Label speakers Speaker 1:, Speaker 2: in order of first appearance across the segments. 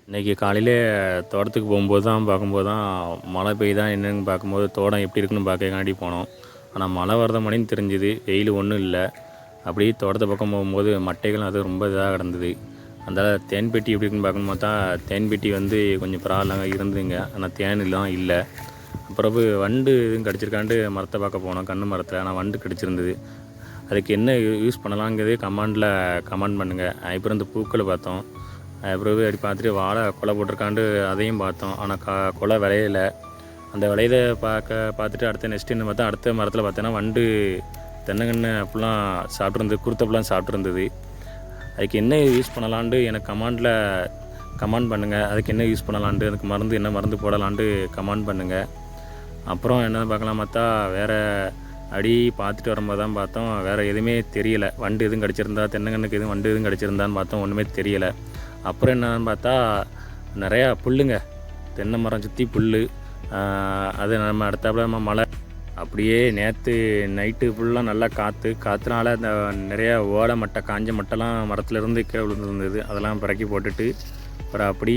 Speaker 1: இன்றைக்கி காலையிலே தோட்டத்துக்கு போகும்போது தான் பார்க்கும்போது தான் மழை பெய்யுதா என்னென்னு பார்க்கும்போது தோட்டம் எப்படி இருக்குன்னு பார்க்கக்காண்டி போனோம். ஆனால் மழை வரத மாரியும் தெரிஞ்சுது, வெயில் ஒன்றும் இல்லை. அப்படியே தோட்டத்து பக்கம் போகும்போது மட்டைகள் அது ரொம்ப இதாக கிடந்தது. அந்த தேன் பெட்டி எப்படி இருக்குன்னு பார்க்கணுன்னு பார்த்தா தேன் பெட்டி வந்து கொஞ்சம் பரவாயில்லங்க இருந்துங்க. ஆனால் தேன்லாம் இல்லை. அப்புறம் வண்டு எதுவும் கடிச்சிருக்காண்டு மரத்தை பார்க்க போனோம், கன்று மரத்தில். ஆனால் வண்டு கடிச்சிருந்தது. அதுக்கு என்ன யூஸ் பண்ணலாங்கிறதே கமெண்ட் பண்ணுங்கள். அப்புறம் இந்த பூக்களை பார்த்தோம். அப்புறம் அப்படி பார்த்துட்டு வாழை கொலை போட்டிருக்காண்டு அதையும் பார்த்தோம். ஆனால் கொலை விளையல. அந்த விளையதை பார்த்துட்டு அடுத்த நெக்ஸ்ட் என்ன பார்த்தா அடுத்த மரத்தில் பார்த்தோன்னா வண்டு தென்னங்கன்று அப்படிலாம் சாப்பிட்ருந்தது, குருத்தப்பெல்லாம் சாப்பிட்ருந்தது. அதுக்கு என்ன யூஸ் பண்ணலான்ட்டு எனக்கு கமெண்ட் பண்ணுங்கள். அதுக்கு என்ன யூஸ் பண்ணலான்ட்டு, அதுக்கு என்ன மருந்து போடலான்ட்டு கமெண்ட் பண்ணுங்கள். அப்புறம் என்ன பார்க்கலாம் பார்த்தா வேறு அடி பார்த்துட்டு வரும்போது தான் பார்த்தோம், வேறு எதுவுமே தெரியலை. வண்டு எதுவும் கடிச்சிருந்தா, தென்னங்கன்றுக்கு எதுவும் வண்டு எதுவும் கடிச்சிருந்தான்னு பார்த்தோம், ஒன்றுமே தெரியலை. அப்புறம் என்னன்னு பார்த்தா நிறையா புல்லுங்க, தென்னை மரம் சுற்றி புல். அது நம்ம அடுத்தாப்புல நம்ம மழை அப்படியே நேற்று நைட்டு ஃபுல்லாக நல்லா காற்றுனால அந்த நிறையா ஓலை மட்டை காஞ்ச மட்டைலாம் மரத்துலேருந்து கீழே விழுந்துருந்தது. அதெல்லாம் பிறக்கி போட்டுட்டு அப்புறம் அப்படி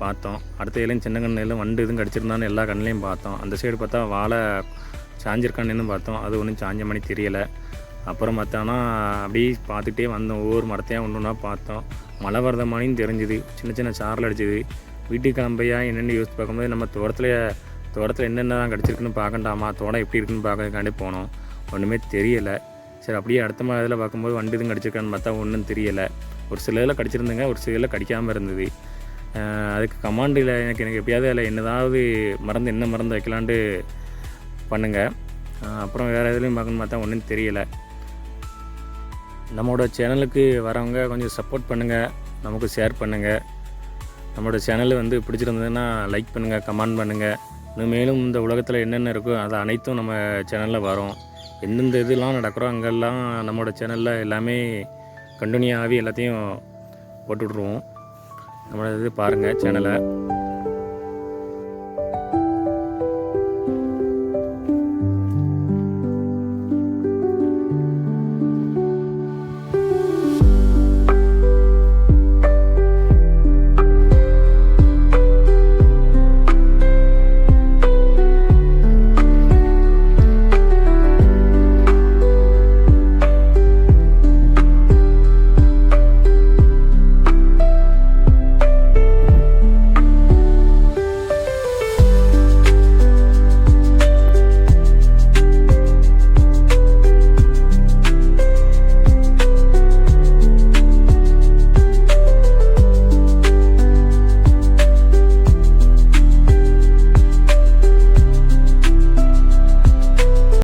Speaker 1: பார்த்தோம். அடுத்த இலையும் சின்ன கண்ணிலும் வண்டு எதுவும் கடிச்சிருந்தான்னு எல்லா கண்ணிலையும் பார்த்தோம். அந்த சைடு பார்த்தா வாழை சாஞ்சிருக்கான்னு பார்த்தோம், அது ஒன்றும் சாஞ்ச மணி தெரியலை. அப்புறம் பார்த்தோன்னா அப்படியே பார்த்துக்கிட்டே வந்தோம், ஒவ்வொரு மரத்தையாக ஒன்று ஒன்றா பார்த்தோம். மழை வரத மாதிரியும் தெரிஞ்சுது, சின்ன சின்ன சாரல் அடிச்சுது. வீட்டுக்கு கிளம்பையா என்னென்னு யோசித்து பார்க்கும்போது நம்ம தோட்டத்தில் என்னென்ன தான் கிடச்சிருக்குன்னு பார்க்கண்டாமா, தோட்டம் எப்படி இருக்குன்னு பார்க்கறதுக்காண்டி போனோம், ஒன்றுமே தெரியலை. சரி அப்படியே அடுத்த மாதிரி இதில் பார்க்கும்போது வண்டு எதுவும் கடிச்சிருக்கான்னு பார்த்தா ஒன்றும் தெரியலை. ஒரு சில இதில் கடிச்சிருந்துங்க, ஒரு சில இதில் கடிக்காமல் இருந்தது. அதுக்கு கமாண்டில் எனக்கு எப்படியாவது அதில் என்னதாவது என்ன மருந்து வைக்கலான்ட்டு பண்ணுங்கள். அப்புறம் வேறு எதுலேயும் பார்க்கணுன்னு பார்த்தா ஒன்றும் தெரியலை. நம்மளோட சேனலுக்கு வரவங்க கொஞ்சம் சப்போர்ட் பண்ணுங்கள், நமக்கு ஷேர் பண்ணுங்கள். நம்மளோட சேனல் வந்து பிடிச்சிருந்ததுன்னா லைக் பண்ணுங்கள், கமெண்ட் பண்ணுங்கள். இன்னும் மேலும் இந்த உலகத்தில் என்னென்ன இருக்கோ அது அனைத்தும் நம்ம சேனலில் வரும். எந்தெந்த இதெல்லாம் நடக்கிறோம் அங்கெல்லாம் நம்மளோட சேனலில் எல்லாமே கண்டினியூ ஆகி எல்லாத்தையும் போட்டுவிட்ருவோம். நம்மளோட இது பாருங்கள் சேனலை.